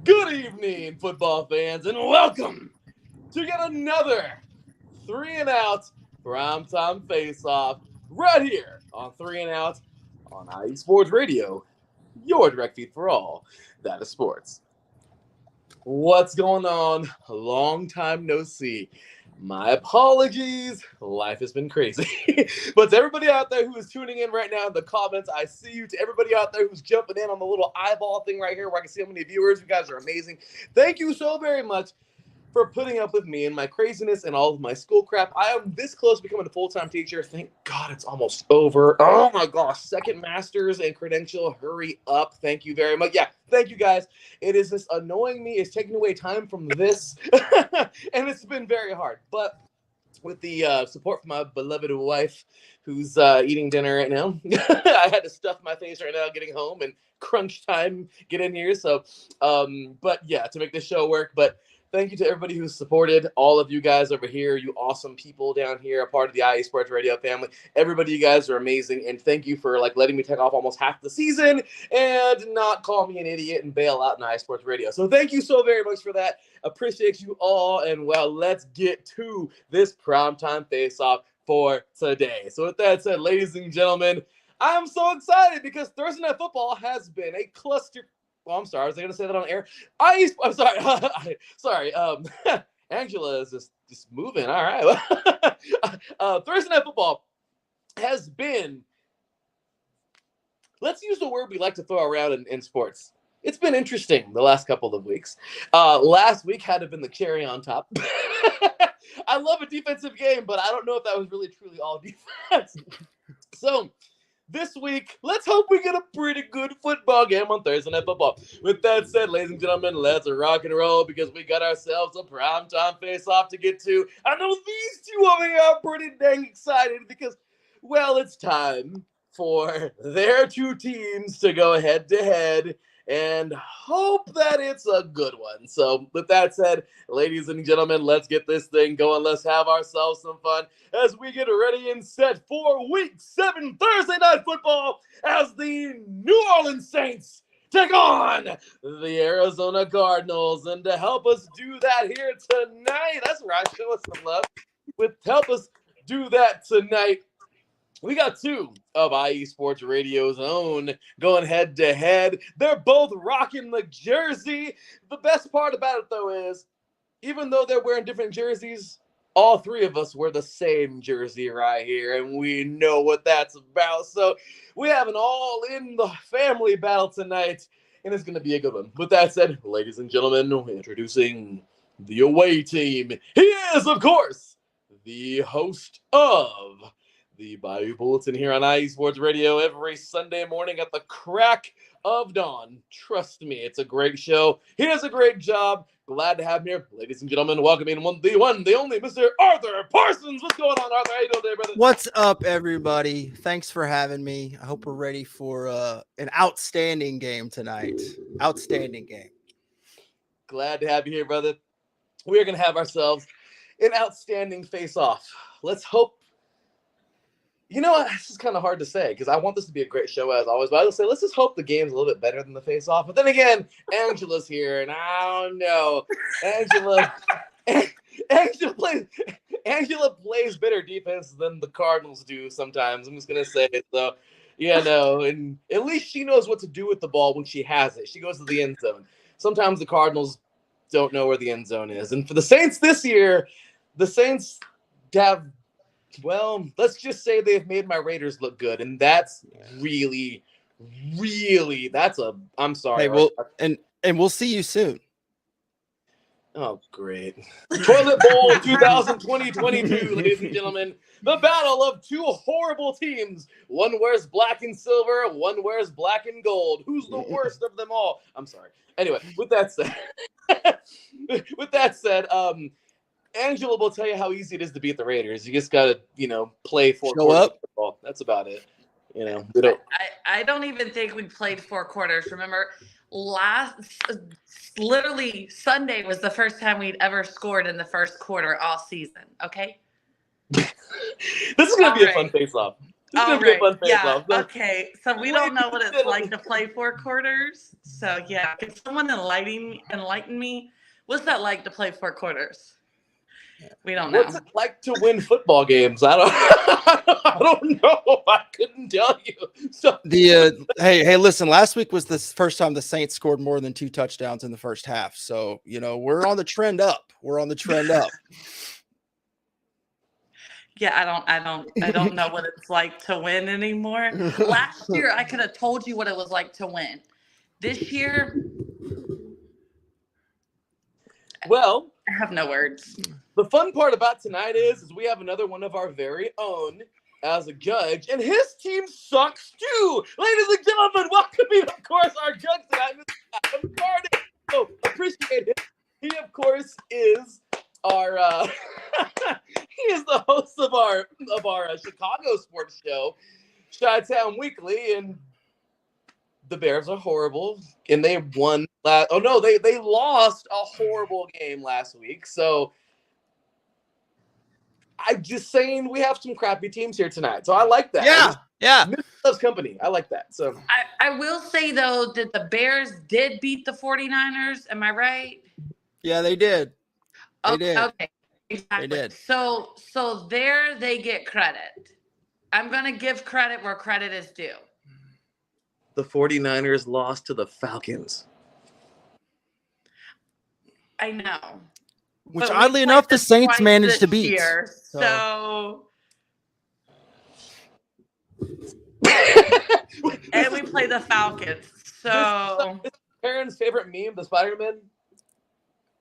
Good evening, football fans, and welcome to yet another 3 and Out Primetime Face-Off right here on 3 and Out on IE Sports Radio, your direct feed for all that is sports. What's going on? Long time no see. My apologies. Life has been crazy. But to everybody out there who is tuning in right now in the comments, I see you. To everybody out there who's jumping in on the little eyeball thing right here where I can see how many viewers, you guys are amazing. Thank you so very much for putting up with me and my craziness and all of my school crap. I am this close to becoming a full-time teacher. Thank God it's almost over. Oh my gosh, second master's and credential. Hurry up. Thank you very much. Yeah, thank you guys. It is just annoying me. It's taking away time from this. And it's been very hard. But with the support from my beloved wife who's eating dinner right now, I had to stuff my face right now getting home and crunch time get in here. So, but yeah, to make this show work. But thank you to everybody who's supported, all of you guys over here, you awesome people down here, a part of the IE Sports Radio family. Everybody, you guys are amazing, and thank you for letting me take off almost half the season and not call me an idiot and bail out in IE Sports Radio. So thank you so very much for that. Appreciate you all, and well, let's get to this primetime face-off for today. So with that said, ladies and gentlemen, I'm so excited because Thursday Night Football has been a cluster. Well, I'm sorry. Was I going to say that on air? I'm sorry. Sorry. Angela is just moving. All right. Thursday Night Football has been, let's use the word we like to throw around in sports. It's been interesting the last couple of weeks. Last week had to have been the cherry on top. I love a defensive game, but I don't know if that was really truly all defense. So, this week, let's hope we get a pretty good football game on Thursday Night Football. With that said, ladies and gentlemen, let's rock and roll because we got ourselves a primetime face-off to get to. I know these two over here are pretty dang excited because, well, it's time for their two teams to go head-to-head and hope that it's a good one. So with that said, ladies and gentlemen, let's get this thing going. Let's have ourselves some fun as we get ready and set for Week 7 Thursday Night Football as the New Orleans Saints take on the Arizona Cardinals. And to help us do that here tonight, that's right, show us some love. Help us do that tonight, we got two of IE Sports Radio's own going head-to-head. They're both rocking the jersey. The best part about it, though, is even though they're wearing different jerseys, all three of us wear the same jersey right here, and we know what that's about. So we have an all-in-the-family battle tonight, and it's going to be a good one. With that said, ladies and gentlemen, introducing the away team. He is, of course, the host of the Bayou Bulletin here on IE Sports Radio every Sunday morning at the crack of dawn. Trust me, it's a great show. He does a great job. Glad to have him here. Ladies and gentlemen, welcoming the one, the only, Mr. Arthur Parsons. What's going on, Arthur? How you doing today, brother? What's up, everybody? Thanks for having me. I hope we're ready for an outstanding game tonight. Outstanding game. Glad to have you here, brother. We are going to have ourselves an outstanding face-off. Let's hope. You know what? This is kind of hard to say because I want this to be a great show as always. But I would say let's just hope the game's a little bit better than the face-off. But then again, Angela's here, and I don't know. Angela plays better defense than the Cardinals do sometimes. I'm just gonna say it. So, yeah, no, and at least she knows what to do with the ball when she has it. She goes to the end zone. Sometimes the Cardinals don't know where the end zone is. And for the Saints this year, the Saints have. Well, let's just say they've made my Raiders look good, and that's really, I'm sorry. Hey, well, and we'll see you soon. Oh, great. Toilet Bowl 2020-22, ladies and gentlemen. The battle of two horrible teams. One wears black and silver, one wears black and gold. Who's the worst of them all? I'm sorry. Anyway, with that said, Angela will tell you how easy it is to beat the Raiders. You just gotta, play four quarters of football. That's about it. I don't even think we played 4 quarters. Remember, literally Sunday was the first time we'd ever scored in the first quarter all season. Okay. This is gonna be a fun face-off. This is All gonna be a right. fun phase, Yeah. love. Okay. So we don't know what it's like to play 4 quarters. So yeah, can someone enlighten me? What's that like to play 4 quarters? We don't know. What's it like to win football games? I don't. I don't know. I couldn't tell you. So Hey, listen. Last week was the first time the Saints scored more than 2 touchdowns in the first half. So we're on the trend up. We're on the trend up. Yeah, I don't know what it's like to win anymore. Last year I could have told you what it was like to win. This year, well, I have no words. the fun part about tonight is we have another one of our very own as a judge, and his team sucks too. Ladies and gentlemen, welcoming, of course, our judge tonight, Mr. Adam Cardinals. So appreciate it. He, of course, is our he is the host of our Chicago sports show, Chi-Town Weekly, and the Bears are horrible, and they won last. Oh no, they lost a horrible game last week. So I'm just saying we have some crappy teams here tonight. So I like that. Yeah. Loves company. I like that. So I will say though that the Bears did beat the 49ers. Am I right? Yeah, they did. They did. Okay. Exactly. They did. So there they get credit. I'm gonna give credit where credit is due. the 49ers lost to the Falcons. I know. Which, But oddly enough, the Saints managed to beat. Year, so and we play the Falcons. So this is Karen's favorite meme, the Spider-Man.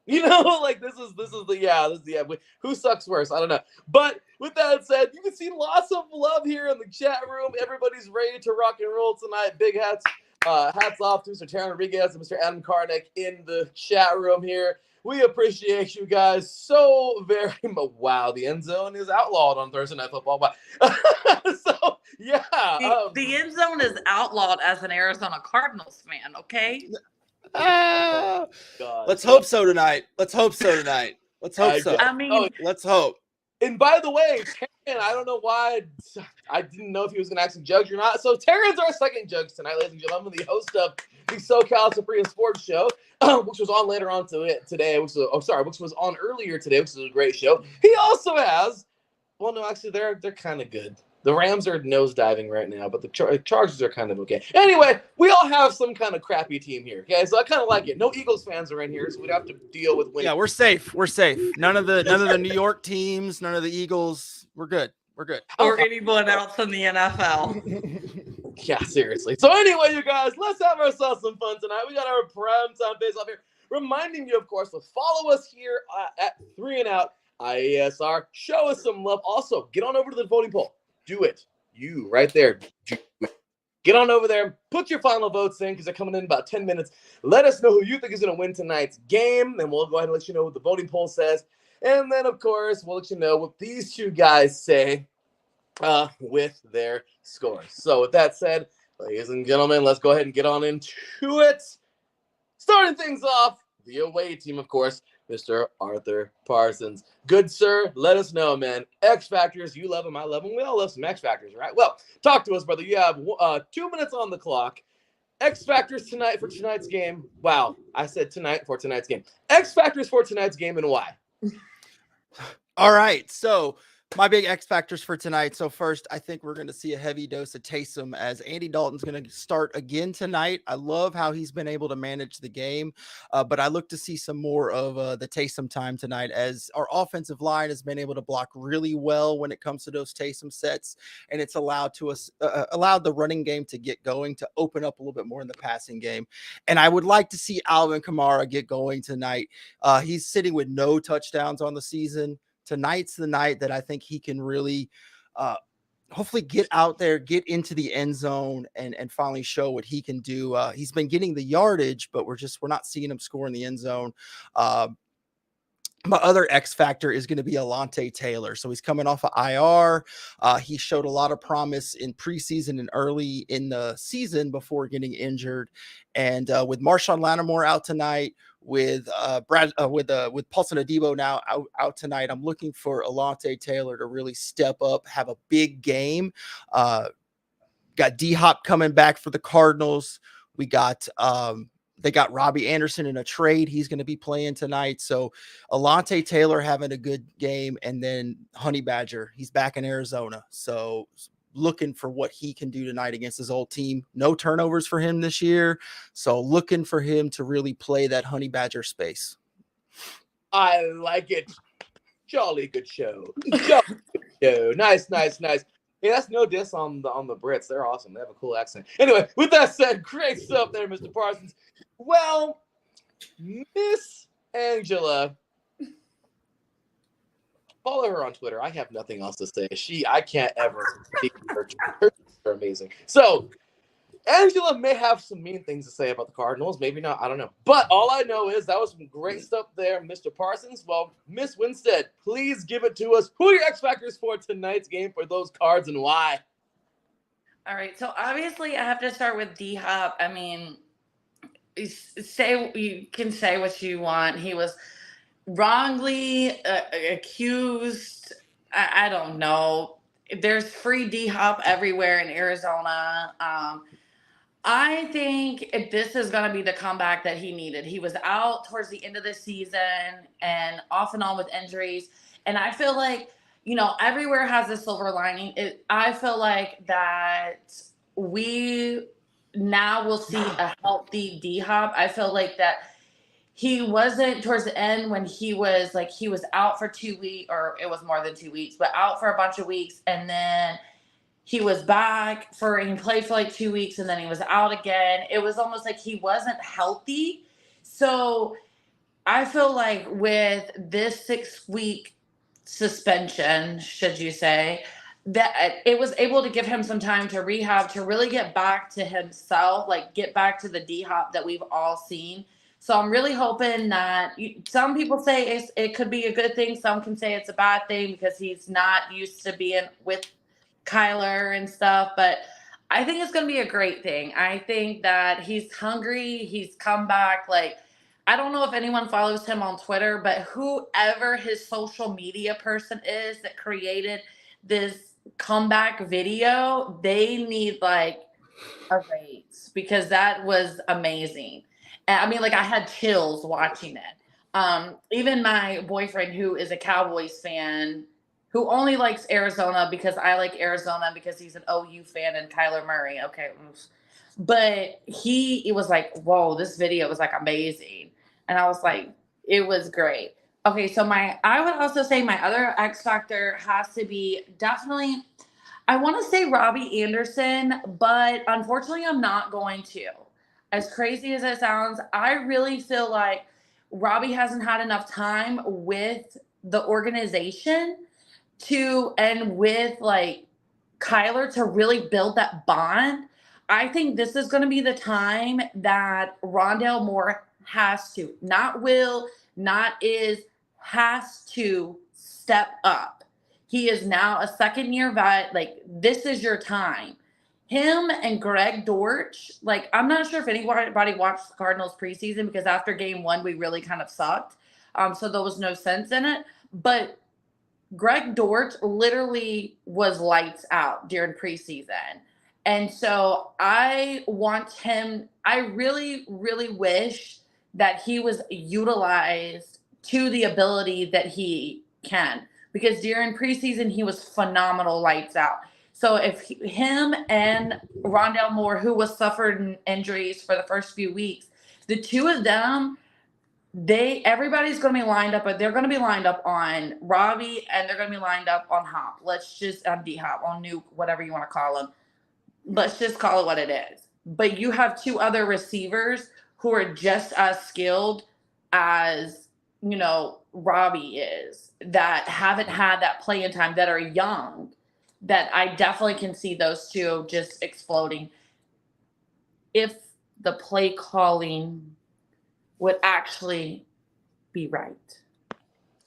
Like this is the who sucks worse? I don't know. But with that said, you can see lots of love here in the chat room. Everybody's ready to rock and roll tonight. Big hats off to Mr. Terran Rodriguez and Mr. Adam Karnick in the chat room here. We appreciate you guys so very much. Wow, the end zone is outlawed on Thursday Night Football. Wow. So yeah, the end zone is outlawed as an Arizona Cardinals fan. Okay. God. Let's hope so tonight. Let's hope so. I mean, let's hope. And by the way, Taryn, I don't know why I didn't know if he was going to actually judge or not. So Taryn's our second judge tonight, ladies and gentlemen, the host of the SoCal Supreme Sports Show, which was on later on today, which was on earlier today, which is a great show. He also has, well, no, actually, they're kind of good. The Rams are nosediving right now, but the Chargers are kind of okay. Anyway, we all have some kind of crappy team here, okay? So I kind of like it. No Eagles fans are in here, so we'd have to deal with winning. Yeah, we're safe. None of the New York teams, none of the Eagles. We're good. Or anyone else in the NFL. Yeah, seriously. So anyway, you guys, let's have ourselves some fun tonight. We got our primetime face off here. Reminding you, of course, to follow us here at 3 and Out IASR. Show us some love. Also, get on over to the voting poll. Do it. You right there. Get on over there. Put your final votes in because they're coming in about 10 minutes. Let us know who you think is going to win tonight's game. And we'll go ahead and let you know what the voting poll says. And then, of course, we'll let you know what these two guys say with their scores. So with that said, ladies and gentlemen, let's go ahead and get on into it. Starting things off, the away team, of course, Mr. Arthur Parsons. Good sir, let us know, man. X Factors, you love them, I love them. We all love some X Factors, right? Well, talk to us, brother. You have 2 minutes on the clock. X Factors tonight for tonight's game. Wow, I said tonight for tonight's game. X Factors for tonight's game and why? All right, so my big X factors for tonight. So first, I think we're going to see a heavy dose of Taysom as Andy Dalton's going to start again tonight. I love how he's been able to manage the game, but I look to see some more of the Taysom time tonight as our offensive line has been able to block really well when it comes to those Taysom sets, and it's allowed the running game to get going, to open up a little bit more in the passing game. And I would like to see Alvin Kamara get going tonight. He's sitting with no touchdowns on the season. Tonight's the night that I think he can really hopefully get out there, get into the end zone and finally show what he can do. He's been getting the yardage, but we're not seeing him score in the end zone. my other X factor is going to be Allante Taylor. So he's coming off of IR. He showed a lot of promise in preseason and early in the season before getting injured. And with Marshawn Lattimore out tonight, with Paulson Adebo now out tonight, I'm looking for Allante Taylor to really step up, have a big game. Got D-Hop coming back for the Cardinals. We got they got Robbie Anderson in a trade. He's going to be playing tonight. So Allante Taylor having a good game. And then Honey Badger, he's back in Arizona. So looking for what he can do tonight against his old team. No turnovers for him this year. So looking for him to really play that Honey Badger space. I like it. Jolly good show. Jolly good show. Nice. Hey, that's no diss on the Brits. They're awesome. They have a cool accent. Anyway, with that said, great stuff there, Mr. Parsons. Well, Miss Angela, follow her on Twitter. I have nothing else to say. I can't ever speak to her. Her tweets are amazing. So, Angela may have some mean things to say about the Cardinals. Maybe not. I don't know. But all I know is that was some great stuff there, Mr. Parsons. Well, Miss Winstead, please give it to us. Who are your X Factors for tonight's game for those cards and why? All right. So obviously I have to start with D-Hop. I mean, you can say what you want. He was wrongly accused. I don't know. There's free D-Hop everywhere in Arizona. I think this is going to be the comeback that he needed. He was out towards the end of the season and off and on with injuries. And I feel like, everywhere has a silver lining. I feel like that we now will see a healthy D-Hop. I feel like that he wasn't towards the end when he was out for 2 weeks, or it was more than 2 weeks, but out for a bunch of weeks. And then he was back he played for like 2 weeks and then he was out again. It was almost like he wasn't healthy. So I feel like with this 6-week suspension, should you say, that it was able to give him some time to rehab, to really get back to himself, like get back to the D-Hop that we've all seen. So I'm really hoping that some people say it could be a good thing. Some can say it's a bad thing because he's not used to being with Kyler and stuff, but I think it's going to be a great thing. I think that he's hungry. He's come back. Like, I don't know if anyone follows him on Twitter, but whoever his social media person is that created this comeback video, they need like a raise because that was amazing. And I mean, like I had chills watching it. Even my boyfriend, who is a Cowboys fan, who only likes Arizona because I like Arizona because he's an OU fan and Kyler Murray. Okay. But he was like, whoa, this video was like amazing. And I was like, it was great. Okay. So I would also say my other X factor has to be definitely, I want to say Robbie Anderson, but unfortunately I'm not going to. As crazy as it sounds, I really feel like Robbie hasn't had enough time with the organization and with like Kyler to really build that bond. I think this is going to be the time that Rondale Moore has to, not will, not is, has to step up. He is now a second-year vet. Like, this is your time. Him and Greg Dortch, like, I'm not sure if anybody watched the Cardinals preseason because after game 1, we really kind of sucked. So there was no sense in it. But Greg Dortch literally was lights out during preseason. And so I want him, I really, really wish that he was utilized to the ability that he can. Because during preseason, he was phenomenal lights out. So if him and Rondale Moore, who was suffered injuries for the first few weeks, the two of them, everybody's going to be lined up, but they're going to be lined up on Robbie and they're going to be lined up on Hop. Let's just D-Hop, on Nuke, whatever you want to call him. Let's just call it what it is. But you have two other receivers who are just as skilled as, Robbie is, that haven't had that playing time, that are young, that I definitely can see those two just exploding if the play calling would actually be right.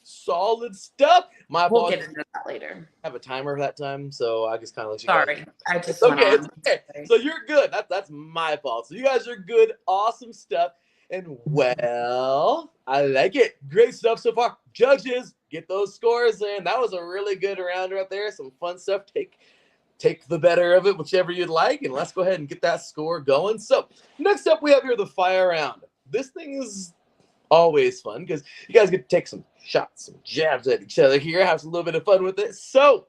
Solid stuff. My We'll apologies. get into that later. I have a timer that time, so I just kind of let you guys. Sorry, I just It's okay. went on. It's okay. So you're good. That's my fault. So you guys are good. Awesome stuff. And well, I like it. Great stuff so far. Judges, get those scores in. That was a really good round right there. Some fun stuff. Take the better of it, whichever you'd like, and let's go ahead and get that score going. So next up, we have here the fire round. This thing is always fun because you guys get to take some shots, some jabs at each other here, have a little bit of fun with it. So,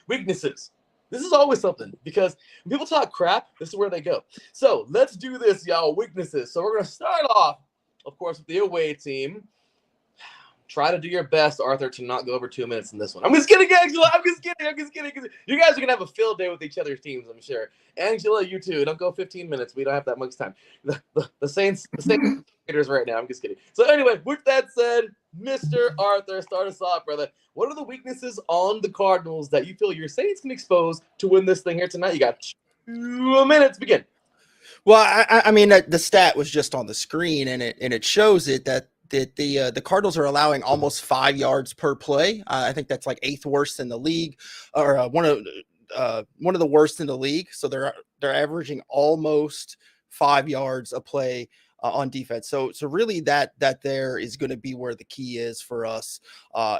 weaknesses. This is always something because when people talk crap, this is where they go. So, let's do this, y'all. Weaknesses. So, we're going to start off, of course, with the away team. Try to do your best, Arthur, to not go over 2 minutes in this one. I'm just kidding, Angela. I'm just kidding. You guys are going to have a field day with each other's teams, I'm sure. Angela, you too. Don't go 15 minutes. We don't have that much time. The Saints right now. I'm just kidding. So anyway, with that said, Mr. Arthur, start us off, brother. What are the weaknesses on the Cardinals that you feel your Saints can expose to win this thing here tonight? You got 2 minutes. Begin. Well, I mean, the stat was just on the screen, and it shows it that the Cardinals are allowing almost 5 yards per play. I think that's like 8th worst in the league, or one of the worst in the league. So they're averaging almost 5 yards a play on defense. So really that there is going to be where the key is for us.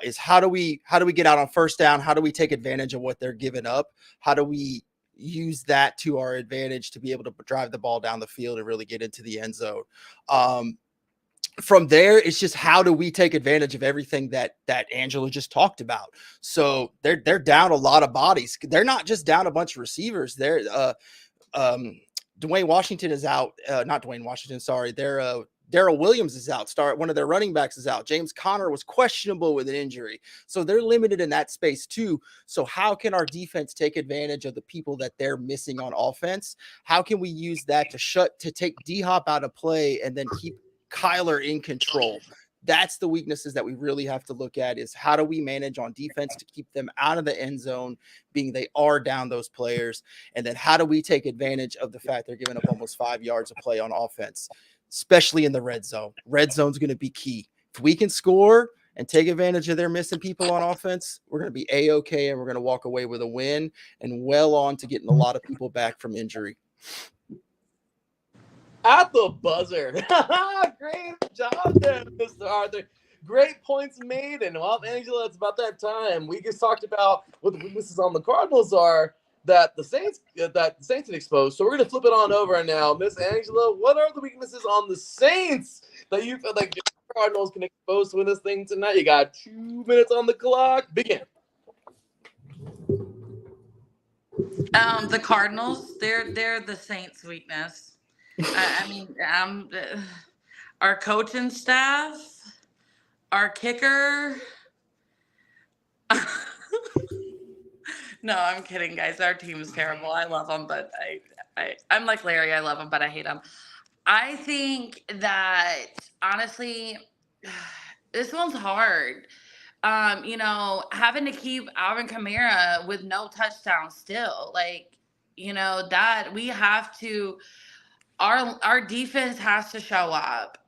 Is how do we get out on first down? How do we take advantage of what they're giving up? How do we use that to our advantage to be able to drive the ball down the field and really get into the end zone? From there, it's just how do we take advantage of everything that Angela just talked about. So they're down a lot of bodies. They're not just down a bunch of receivers. They're Dwayne Washington is out. Not Dwayne Washington. Sorry. Darrell Williams is out. One of their running backs is out. James Conner was questionable with an injury. So they're limited in that space too. So how can our defense take advantage of the people that they're missing on offense? How can we use that to take D-Hop out of play and then keep Kyler in control? That's the weaknesses that we really have to look at, is how do we manage on defense to keep them out of the end zone, being they are down those players, and then how do we take advantage of the fact they're giving up almost 5 yards of play on offense, especially in the red zone. Red zone's going to be key. If we can score and take advantage of their missing people on offense, we're going to be A-okay, and we're going to walk away with a win and well on to getting a lot of people back from injury. At the buzzer. Great job there, Mr. Arthur. Great points made. And well, Angela, it's about that time. We just talked about what the weaknesses on the Cardinals are that the Saints can expose. So we're going to flip it on over now. Miss Angela, what are the weaknesses on the Saints that you feel like the Cardinals can expose to win this thing tonight? You got 2 minutes on the clock. Begin. The Cardinals, they're the Saints' weakness. I mean, our coaching staff, our kicker. No, I'm kidding, guys. Our team is terrible. I love them, but I'm like Larry. I love them, but I hate them. I think that honestly, this one's hard. Having to keep Alvin Kamara with no touchdown still, that we have to. Our defense has to show up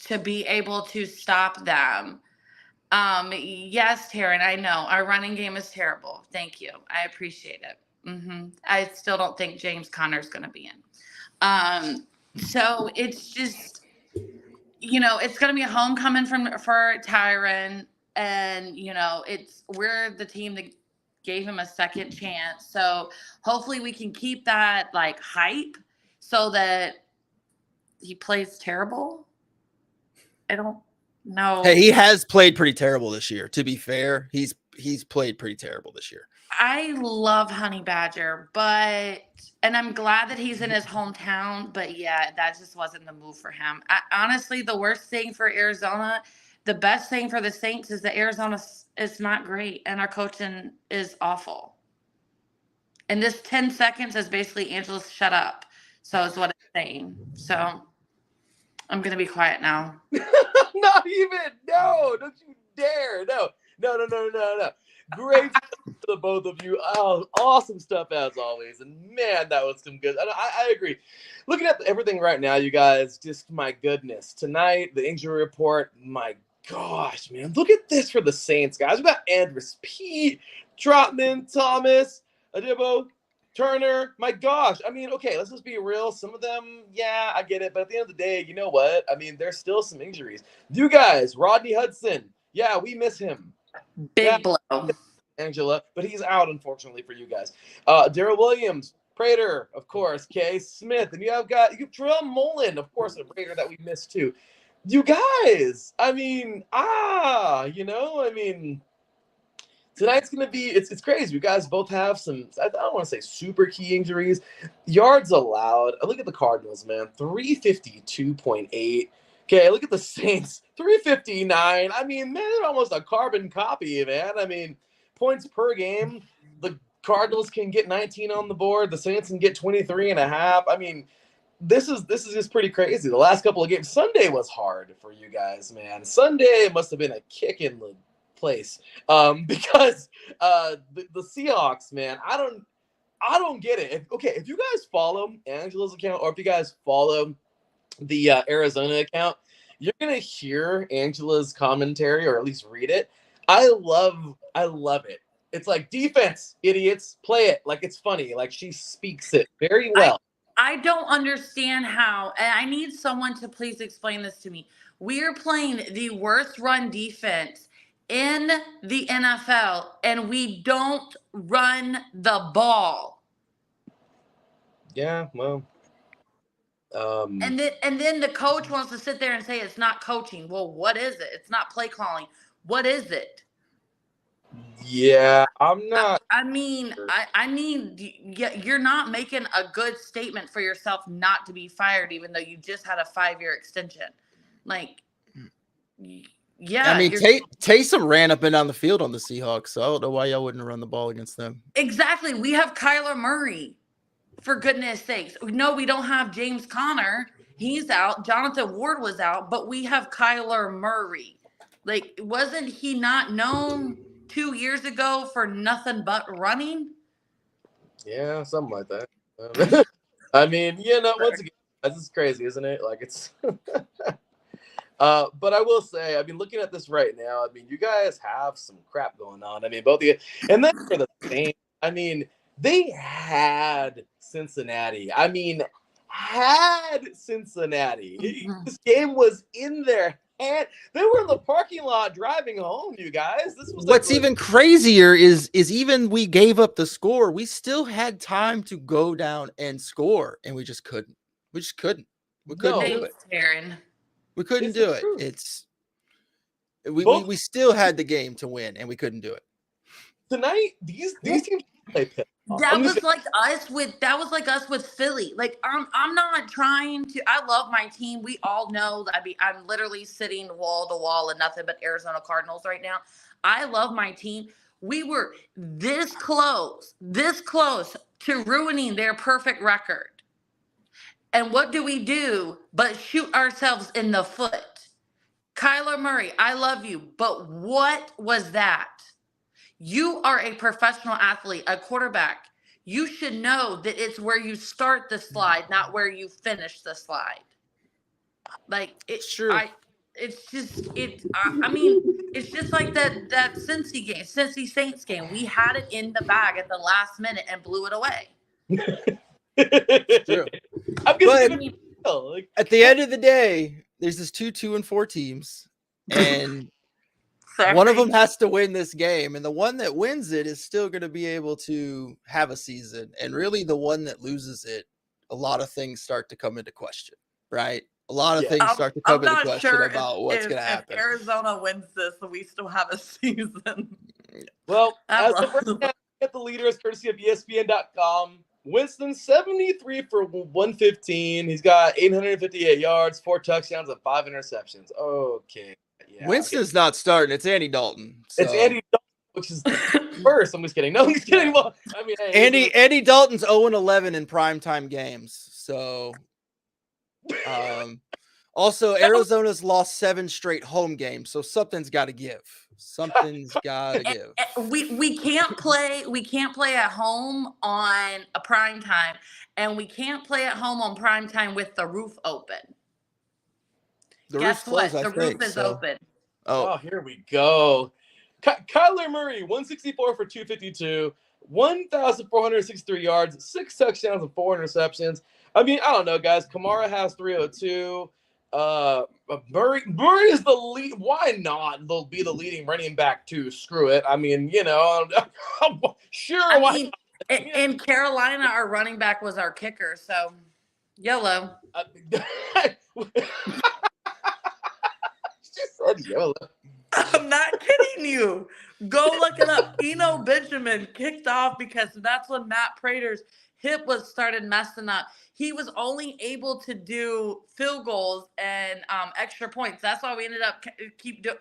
to be able to stop them. Yes, Taryn, I know our running game is terrible. Thank you. I appreciate it. I still don't think James Conner is going to be in. So it's just, it's going to be a homecoming for Tyron, and we're the team that gave him a second chance. So hopefully we can keep that hype so that he plays terrible. I don't know. Hey, he has played pretty terrible this year. To be fair, he's played pretty terrible this year. I love Honey Badger, and I'm glad that he's in his hometown, but yeah, that just wasn't the move for him. Honestly, the worst thing for Arizona, the best thing for the Saints is that Arizona is not great and our coaching is awful. And this 10 seconds is basically Angela, shut up. So is what I'm saying. So I'm going to be quiet now. Not even. No, don't you dare. No. Great to the both of you. Oh, awesome stuff as always. And man, that was some good. I agree. Looking at everything right now, you guys, just my goodness. Tonight, the injury report, my gosh, man. Look at this for the Saints, guys. We got Andrus Pete, Trotman, Thomas, Adebo, Turner. My gosh. I mean, okay, let's just be real. Some of them, yeah, I get it. But at the end of the day, you know what? I mean, there's still some injuries. You guys, Rodney Hudson. Yeah, we miss him. Big blow. Angela, but he's out, unfortunately, for you guys. Darrell Williams, Prater, of course, Kay Smith, and you have Terrell Mullen, of course, a Prater that we missed too. You guys, I mean, tonight's gonna be it's crazy. You guys both have some, I don't want to say super key injuries. Yards allowed. I look at the Cardinals, man, 352.8. Okay, look at the Saints, 359. I mean, man, they're almost a carbon copy, man. I mean, points per game, the Cardinals can get 19 on the board. The Saints can get 23.5. I mean, this is just pretty crazy. The last couple of games, Sunday was hard for you guys, man. Sunday must have been a kick in the place because the Seahawks, man, I don't get it. If you guys follow Angela's account or if you guys follow the Arizona account, you're gonna hear Angela's commentary or at least read it. I love it. It's like, defense, idiots, play it like it's funny. Like she speaks it very well. I don't understand how, and I need someone to please explain this to me. We are playing the worst run defense in the NFL, and we don't run the ball. Yeah, well. And then the coach wants to sit there and say it's not coaching. Well, what is it? It's not play calling. What is it? Yeah, I'm not. I mean, I need. You're not making a good statement for yourself not to be fired, even though you just had a 5-year extension. Like, yeah. I mean, Taysom ran up and down the field on the Seahawks, so I don't know why y'all wouldn't run the ball against them. Exactly. We have Kyler Murray, for goodness sakes. No, we don't have James Conner. He's out. Jonathan Ward was out, but we have Kyler Murray. Like, wasn't he not known 2 years ago for nothing but running? Yeah, something like that. I mean, once again, this is crazy, isn't it? Like it's. But I will say, I mean, looking at this right now, I mean, you guys have some crap going on. I mean, both of you, and then for the Saints, I mean, they had Cincinnati. I mean, This game was in their hand. They were in the parking lot driving home, you guys. This was what's even crazier is even we gave up the score. We still had time to go down and score, and we just couldn't. We couldn't do it. Taryn. We couldn't do it. It's we still had the game to win, and we couldn't do it. Tonight, these teams play pit. That was like us with Philly. Like I'm not trying to. I love my team. We all know that. I'm literally sitting wall to wall and nothing but Arizona Cardinals right now. I love my team. We were this close to ruining their perfect record. And what do we do but shoot ourselves in the foot? Kyler Murray, I love you, but what was that? You are a professional athlete, a quarterback. You should know that it's where you start the slide, not where you finish the slide. Like it's true. It's just like that Cincy Saints game. We had it in the bag at the last minute and blew it away. It's true. But at the end of the day, there's this 2-2-4 teams, and one of them has to win this game, and the one that wins it is still going to be able to have a season. And really, the one that loses it, a lot of things start to come into question, right? A lot of things start to come into question about what's going to happen. If Arizona wins this, we still have a season. Well, as of right now, get the leader is courtesy of ESPN.com. Winston, 73 for 115. He's got 858 yards, 4 touchdowns, and 5 interceptions. Okay. Yeah, Winston's not starting. It's Andy Dalton. So. It's Andy Dalton, which is worse. I'm just kidding. No, I'm just kidding. Well, I mean, hey, Andy Dalton's 0-11 in primetime games. So, also Arizona's lost 7 straight home games. So something's got to give. Something's got to give. We can't play. We can't play at home on a prime time, and we can't play at home on prime time with the roof open. The roof's closed, the roof is open. Oh, here we go. Kyler Murray, 164 for 252, 1,463 yards, 6 touchdowns, and 4 interceptions. I mean, I don't know, guys. Kamara has 302. Murray is the lead. Why not? They'll be the leading running back too. Screw it. I mean, sure. I mean, in Carolina, our running back was our kicker, so YOLO. She said YOLO. I'm not kidding you. Go look it up. Eno Benjamin kicked off because that's when Matt Prater's hip was started messing up. He was only able to do field goals and extra points. That's why we ended up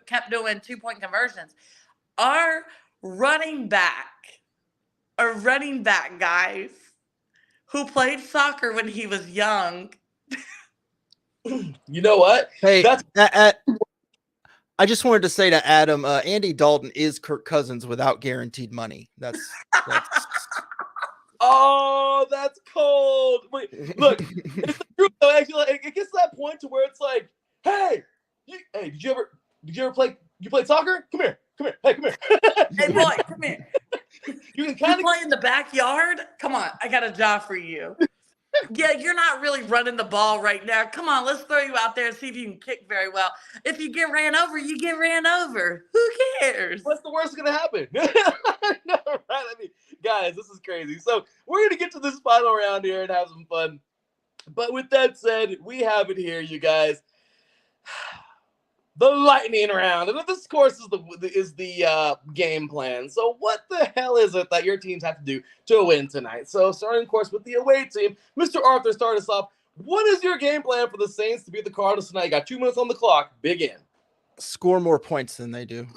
kept doing 2-point conversions. Our running back, guys, who played soccer when he was young. You know what? Hey, I just wanted to say to Adam, Andy Dalton is Kirk Cousins without guaranteed money. That's Oh, that's cold. Wait, look, it's the truth though. Actually, it gets to that point to where it's like, hey, did you ever play? You played soccer? Come here. Hey, come here. Hey, boy, come here. You can kind of play in the backyard. Come on, I got a job for you. Yeah, you're not really running the ball right now. Come on, let's throw you out there and see if you can kick very well. If you get ran over, you get ran over. Who cares? What's the worst going to happen? No, right? I mean, guys, this is crazy. So we're going to get to this final round here and have some fun. But with that said, we have it here, you guys. The lightning round. And this, of course, is the game plan. So what the hell is it that your teams have to do to win tonight? So starting, of course, with the away team, Mr. Arthur, start us off. What is your game plan for the Saints to beat the Cardinals tonight? You got 2 minutes on the clock. Big in. Score more points than they do.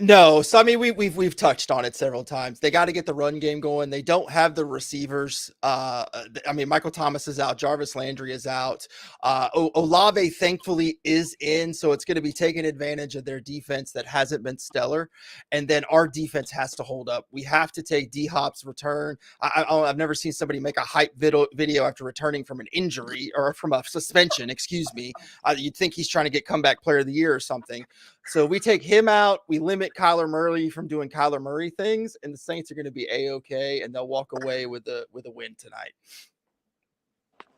No. So I mean, we've touched on it several times. They got to get the run game going. They don't have the receivers. I mean, Michael Thomas is out. Jarvis Landry is out. Olave thankfully is in, so it's going to be taking advantage of their defense that hasn't been stellar. And then our defense has to hold up. We have to take D-Hop's return. I've never seen somebody make a hype video after returning from an injury or from a suspension. Excuse me. You'd think he's trying to get comeback player of the year or something. So we take him out. We limit Kyler Murray from doing Kyler Murray things, and the Saints are going to be A-okay, and they'll walk away with a win tonight.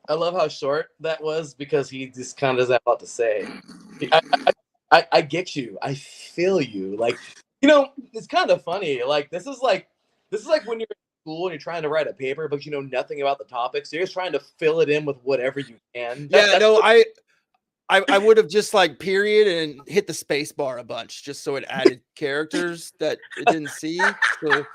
I love how short that was because he just kind of doesn't have a lot to say. I get you. I feel you. Like, it's kind of funny. Like, this is like when you're in school and you're trying to write a paper, but you know nothing about the topic, so you're just trying to fill it in with whatever you can. I would have just period and hit the space bar a bunch just so it added characters that it didn't see. So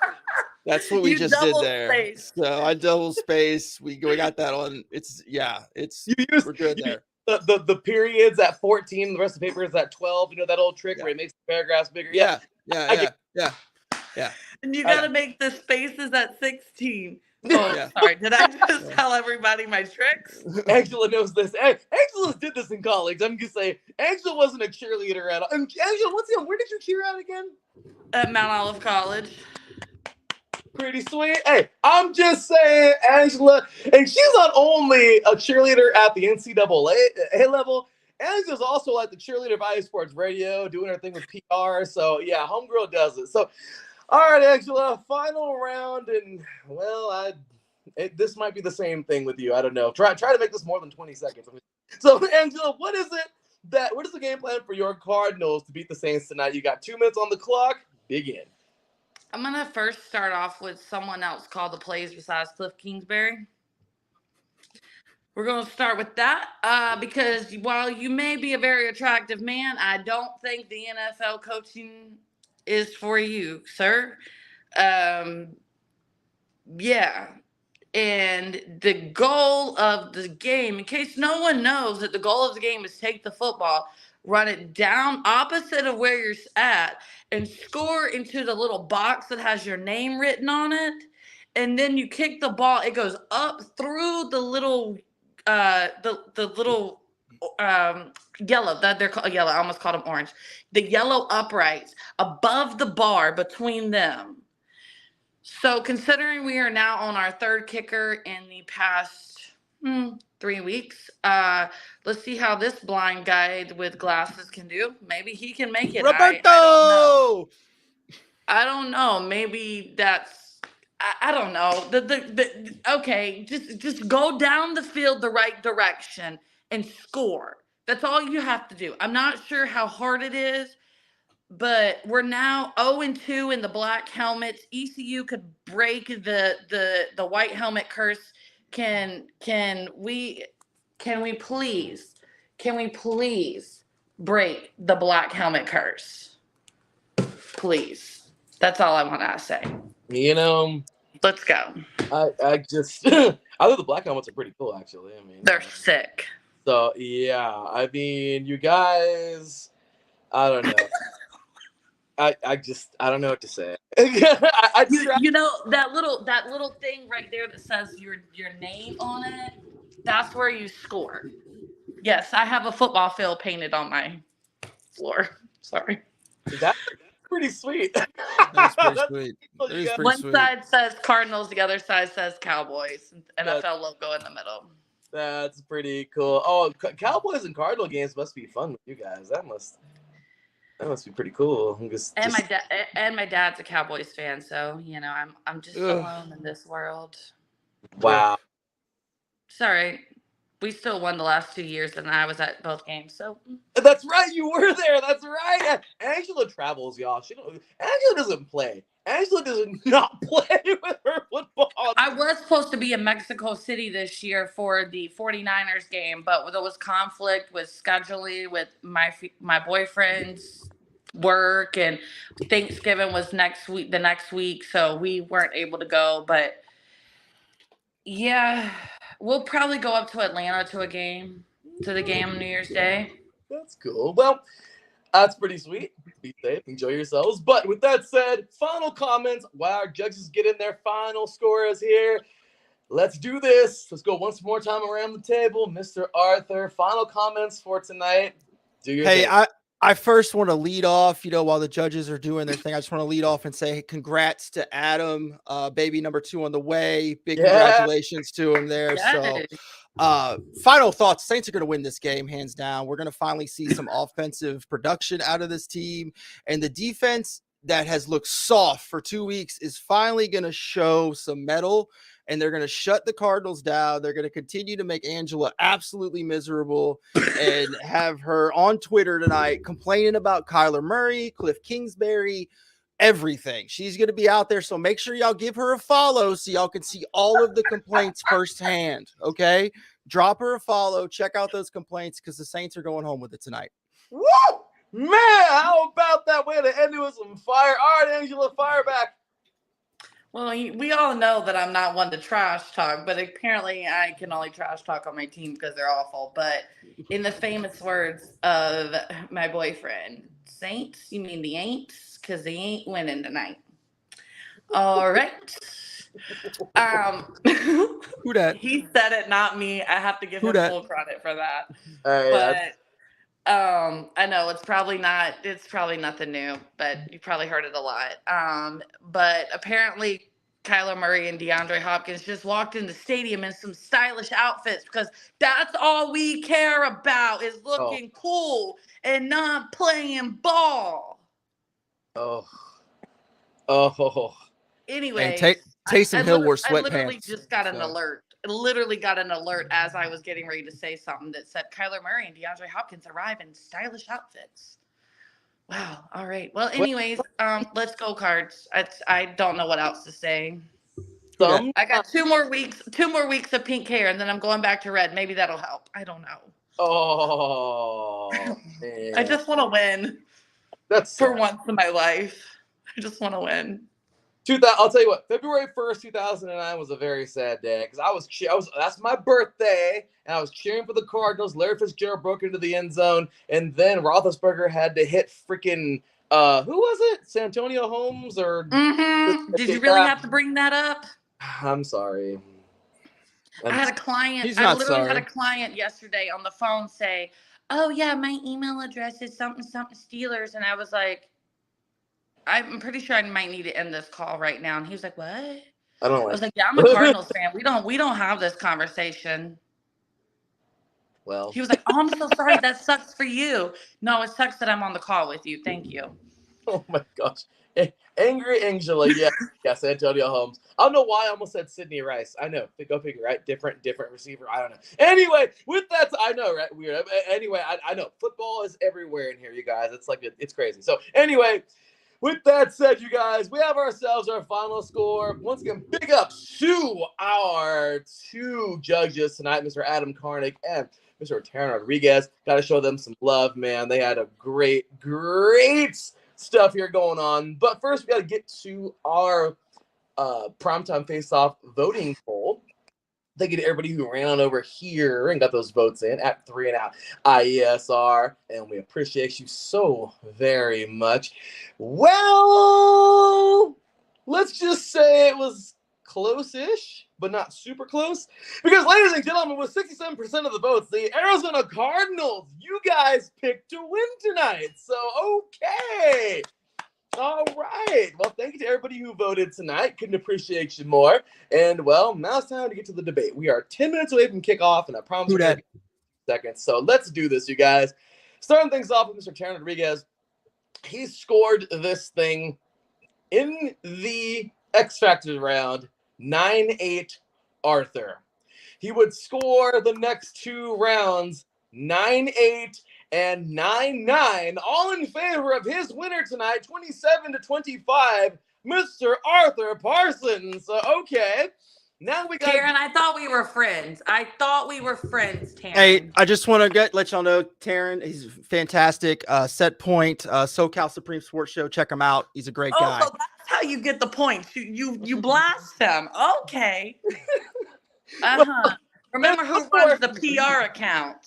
that's what we just did there. Space. So I double space. We got that on. We're good there. The periods at 14, the rest of the paper is at 12. You know that old trick where it makes the paragraphs bigger. Yeah. And you got to make the spaces at 16. Oh, sorry. Did I just tell everybody my tricks? Angela knows this. Angela did this in college. I'm going to say Angela wasn't a cheerleader at all. And Angela, where did you cheer at again? At Mount Olive College. Pretty sweet. Hey, I'm just saying, Angela, and she's not only a cheerleader at the NCAA level, Angela's also like the cheerleader of IU Sports Radio, doing her thing with PR. So, yeah, homegirl does it. So, all right, Angela, final round, and this might be the same thing with you. I don't know. Try to make this more than 20 seconds. So, Angela, what is the game plan for your Cardinals to beat the Saints tonight? You got 2 minutes on the clock. Big in. I'm gonna first start off with someone else called the plays besides Cliff Kingsbury. We're gonna start with that because while you may be a very attractive man, I don't think the NFL coaching is for you, sir. Yeah. And the goal of the game, in case no one knows, that the goal of the game is take the football, run it down opposite of where you're at, and score into the little box that has your name written on it. And then you kick the ball. It goes up through the little yellow, that they're called yellow. I almost called them orange. The yellow uprights above the bar between them. So considering we are now on our third kicker in the past 3 weeks. Let's see how this blind guy with glasses can do. Maybe he can make it. I don't know. Roberto. I don't know. Maybe that's I don't know. Okay, just go down the field the right direction and score. That's all you have to do. I'm not sure how hard it is, but we're now 0-2 in the black helmets. ECU could break the white helmet curse. Can we please break the black helmet curse? Please. That's all I want to say. You know, Let's go. I just I think the black helmets are pretty cool, actually. I mean, They're sick. So yeah, I mean, you guys, I don't know. I don't know what to say. You know that little thing right there that says your name on it. That's where you score. Yes, I have a football field painted on my floor. Sorry. That's pretty sweet. That's pretty sweet. That is pretty One sweet. side says Cardinals, the other side says Cowboys. NFL logo in the middle. That's pretty cool. Oh, Cowboys and Cardinal games must be fun with you guys. That must be pretty cool. My dad's a Cowboys fan, so you know I'm just alone in this world. Wow. Sorry. We still won the last 2 years, and I was at both games. So that's right, you were there. That's right. Angela travels, y'all. Angela doesn't play. Angela does not play with her football. I was supposed to be in Mexico City this year for the 49ers game, but there was conflict with scheduling with my boyfriend's work, and Thanksgiving was the next week, so we weren't able to go. But yeah. We'll probably go up to Atlanta to the game New Year's Day. That's cool. Well, that's pretty sweet. Be safe. Enjoy yourselves. But with that said, final comments while our judges get in their final scores here. Let's do this. Let's go once more time around the table. Mr. Arthur, final comments for tonight. Do your thing. I first want to lead off, while the judges are doing their thing. I just want to lead off and say congrats to Adam, baby number 2 on the way. Big congratulations to him there. Yes. So final thoughts. Saints are going to win this game, hands down. We're going to finally see some offensive production out of this team. And the defense that has looked soft for 2 weeks is finally going to show some mettle. And they're going to shut the Cardinals down. They're going to continue to make Angela absolutely miserable and have her on Twitter tonight complaining about Kyler Murray, Cliff Kingsbury, everything. She's going to be out there. So make sure y'all give her a follow so y'all can see all of the complaints firsthand. Okay. Drop her a follow. Check out those complaints because the Saints are going home with it tonight. Woo! Man, how about that way to end it with some fire? All right, Angela, fire back. Well, we all know that I'm not one to trash talk, but apparently I can only trash talk on my team because they're awful. But in the famous words of my boyfriend, Saints, you mean the Aints? Because they ain't winning tonight. All right. Who dat? He said it, not me. I have to give him full credit for that. But I know it's probably nothing new, but you probably heard it a lot. But apparently Kyler Murray and DeAndre Hopkins just walked in the stadium in some stylish outfits because that's all we care about is looking cool and not playing ball. Anyway, Taysom Hill wore sweatpants. I literally just got an alert. Literally got an alert as I was getting ready to say something that said Kyler Murray and DeAndre Hopkins arrive in stylish outfits. Wow. All right. Well, anyways, let's go Cards. I don't know what else to say. I got 2 more weeks of pink hair, and then I'm going back to red. Maybe that'll help. I don't know. Oh, man. I just want to win. That's for once in my life. I just want to win. I'll tell you what, February 1st, 2009 was a very sad day because that's my birthday and I was cheering for the Cardinals. Larry Fitzgerald broke into the end zone and then Roethlisberger had to hit freaking, who was it? Santonio Holmes or? Mm-hmm. Did you really have to bring that up? I'm sorry. I had a client. I literally had a client yesterday on the phone say, "Oh yeah, my email address is something Steelers," and I was like, I'm pretty sure I might need to end this call right now. And he was like, "What?" I was like, "Yeah, I'm a Cardinals fan. We don't have this conversation." Well, He was like, "Oh, I'm so sorry. That sucks for you." No, it sucks that I'm on the call with you. Thank you. oh my gosh. Angry Angela, yes, Antonio Holmes. I don't know why I almost said Sidney Rice. I know. Go figure, right? Different receiver. I don't know. Anyway, with that, I know, right? Weird. Anyway, I know. Football is everywhere in here, you guys. It's like, it's crazy. So anyway, with that said, you guys, we have ourselves our final score. Once again, big ups to our two judges tonight, Mr. Adam Karnick and Mr. Taryn Rodriguez. Got to show them some love, man. They had a great stuff here going on. But first, we got to get to our Primetime Face-Off voting poll. Thank you to everybody who ran on over here and got those votes in at 3 and Out IESR, and we appreciate you so very much. Well, let's just say it was close-ish, but not super close, because, ladies and gentlemen, with 67% of the votes, the Arizona Cardinals, you guys picked to win tonight. So, okay. All right. Well, thank you to everybody who voted tonight. Couldn't appreciate you more. And, well, now it's time to get to the debate. We are 10 minutes away from kickoff, and I promise we're going to get seconds. So let's do this, you guys. Starting things off with Mr. Taryn Rodriguez. He scored this thing in the X Factor round, 9-8 Arthur. He would score the next two rounds, 9-8 and 9-9, all in favor of his winner tonight, 27-25, Mr. Arthur Parsons. Okay, now we got. Taryn, I thought we were friends. Taryn. Hey, I just want to let y'all know, Taryn, he's fantastic. Set Point, SoCal Supreme Sports Show. Check him out. He's a great guy. So that's how you get the points. You blast him. Okay. Remember who runs the PR account.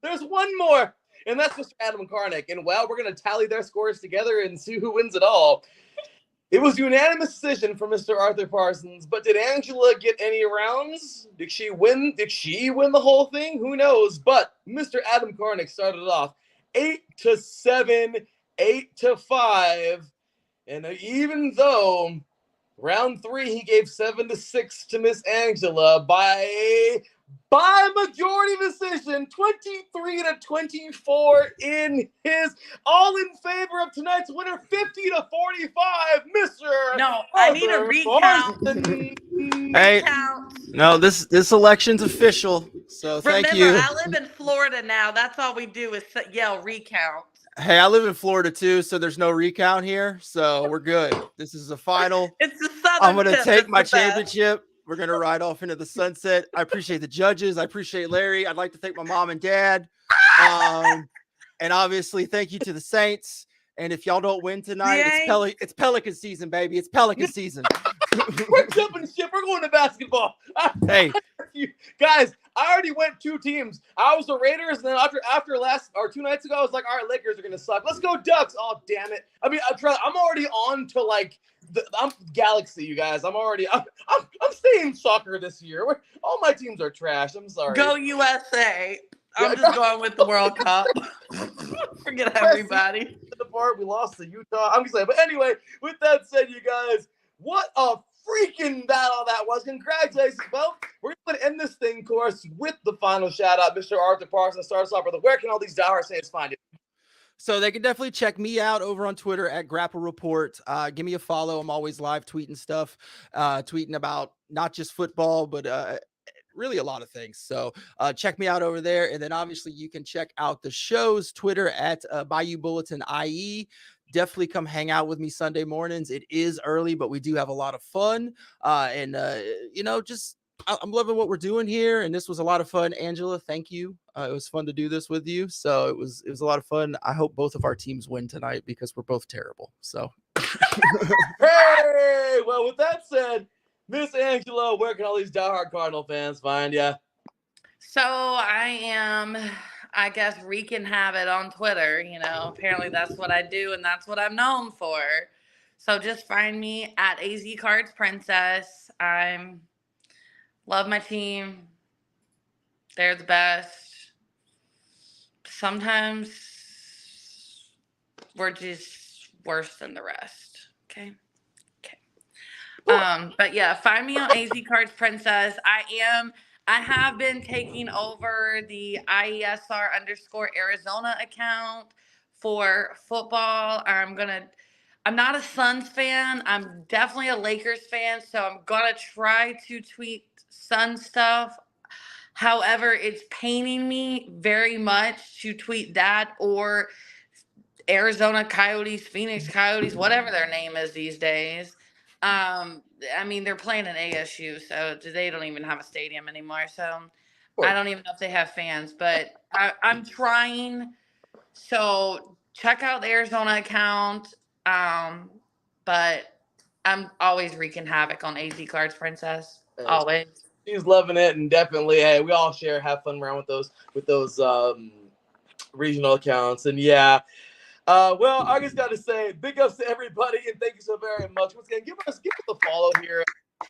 There's one more, and that's Mr. Adam Karnick. And, well, we're going to tally their scores together and see who wins it all. It was a unanimous decision for Mr. Arthur Parsons, but did Angela get any rounds? Did she win? Did she win the whole thing? Who knows? But Mr. Adam Karnick started off 8-7, 8-5, and even though round 3 he gave 7-6 to Miss Angela by majority decision, 23-24 in his, all in favor of tonight's winner, 50-45, Mr. No, I need a recount. Hey, no, this election's official, so thank you. Remember, I live in Florida now. That's all we do is yell recount. Hey, I live in Florida too, so there's no recount here, so we're good. This is the final. It's the Southern. I'm gonna take my championship. We're going to ride off into the sunset. I appreciate the judges. I appreciate Larry. I'd like to thank my mom and dad. And obviously, thank you to the Saints. And if y'all don't win tonight, it's Pelican season, baby. It's Pelican season. We're jumping ship. We're going to basketball. Hey. Guys, I already went 2 teams. I was the Raiders, and then after 2 nights ago, I was like, all right, Lakers are going to suck. Let's go Ducks. Oh, damn it. I mean, I'm already on to, like, I'm Galaxy, you guys. I'm staying soccer this year. All my teams are trash. I'm sorry. Go USA. I'm just going with the World Cup. Forget everybody. The part we lost to Utah. I'm excited. But anyway, with that said, you guys, what a freaking battle that was. Congratulations. Well, we're going to end this thing, of course, with the final shout out. Mr. Arthur Parsons starts off with where can all these diehard fans find you? So they can definitely check me out over on Twitter at Grapple Report. Give me a follow. I'm always live tweeting stuff, tweeting about not just football, but really a lot of things. So check me out over there. And then obviously you can check out the show's Twitter at Bayou Bulletin IE. Definitely come hang out with me Sunday mornings. It is early, but we do have a lot of fun. I'm loving what we're doing here. And this was a lot of fun. Angela, thank you. It was fun to do this with you. So it was a lot of fun. I hope both of our teams win tonight because we're both terrible. So. Hey, well, with that said, Miss Angela, where can all these diehard Cardinal fans find you? So I guess, wreaking havoc on Twitter. Apparently that's what I do and that's what I'm known for. So just find me at AZ Cards Princess. Love my team. They're the best. Sometimes we're just worse than the rest. Okay. But yeah, find me on AZ Cards Princess. I am I have been taking over the IESR_Arizona account for football. I'm not a Suns fan. I'm definitely a Lakers fan, so I'm gonna try to tweet Sun stuff. However, it's paining me very much to tweet that or Arizona Coyotes, Phoenix Coyotes, whatever their name is these days. I mean, they're playing in ASU, so they don't even have a stadium anymore. So I don't even know if they have fans, but I'm trying. So check out the Arizona account. But I'm always wreaking havoc on AZ Cards Princess. Always. She's loving it, and definitely, hey, we all have fun around with those regional accounts, and yeah. Well, I just got to say, big ups to everybody, and thank you so very much. Once again, give us a follow here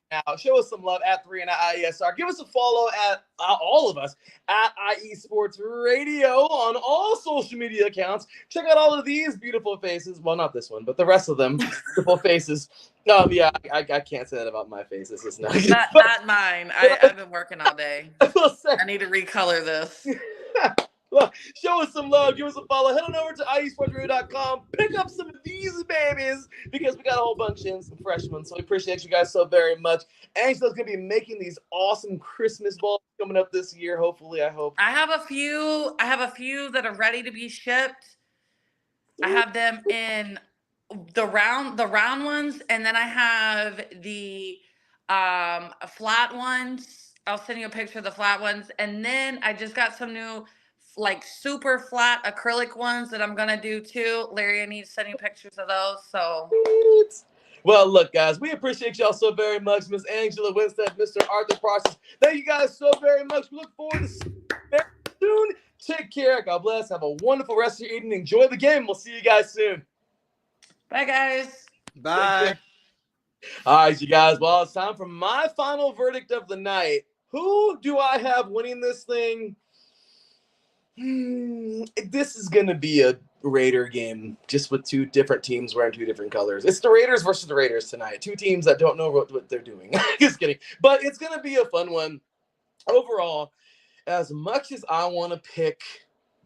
now. Show us some love at 3 and at IESR. Give us a follow at all of us at IE Sports Radio on all social media accounts. Check out all of these beautiful faces. Well, not this one, but the rest of them beautiful faces. Yeah, I can't say that about my face. This is not mine. I've been working all day. I need to recolor this. Well, show us some love. Give us a follow. Head on over to IESportsRadio.com. Pick up some of these babies because we got a whole bunch in, some fresh ones. So we appreciate you guys so very much. Angela's going to be making these awesome Christmas balls coming up this year. Hopefully, I hope. I have a few that are ready to be shipped. I have them in the round ones, and then I have the flat ones. I'll send you a picture of the flat ones, and then I just got some new super flat acrylic ones that I'm gonna do too. Larry, I need to send you pictures of those. So well, look, guys, we appreciate y'all so very much. Miss Angela Winstead, Mr. Arthur Parsons. Thank you guys so very much. We look forward to seeing you very soon. Take care. God bless. Have a wonderful rest of your evening. Enjoy the game. We'll see you guys soon. Bye, guys. Bye. All right, you guys. Well, it's time for my final verdict of the night. Who do I have winning this thing? This is going to be a Raider game, just with two different teams wearing two different colors. It's the Raiders versus the Raiders tonight. Two teams that don't know what they're doing. Just kidding. But it's going to be a fun one. Overall, as much as I want to pick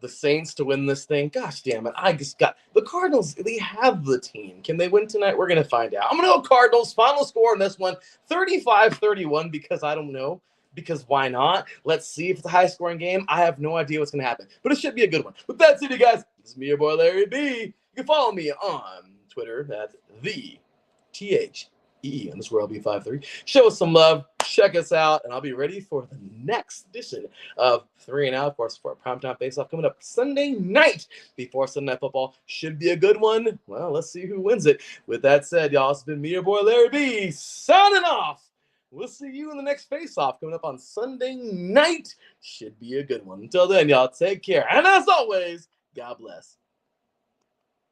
the Saints to win this thing, gosh damn it, I just got the Cardinals. They have the team. Can they win tonight? We're going to find out. I'm going to go Cardinals. Final score on this one, 35-31, because I don't know. Because why not? Let's see if it's a high-scoring game. I have no idea what's going to happen. But it should be a good one. With that said, you guys, this is me, your boy, Larry B. You can follow me on Twitter at THEE_LB53. Show us some love. Check us out. And I'll be ready for the next edition of 3 and Out, of course, for a Primetime Face-Off coming up Sunday night before Sunday Night Football. Should be a good one. Well, let's see who wins it. With that said, y'all, it's been me, your boy, Larry B. Signing off. We'll see you in the next face-off coming up on Sunday night. Should be a good one. Until then, y'all, take care. And as always, God bless.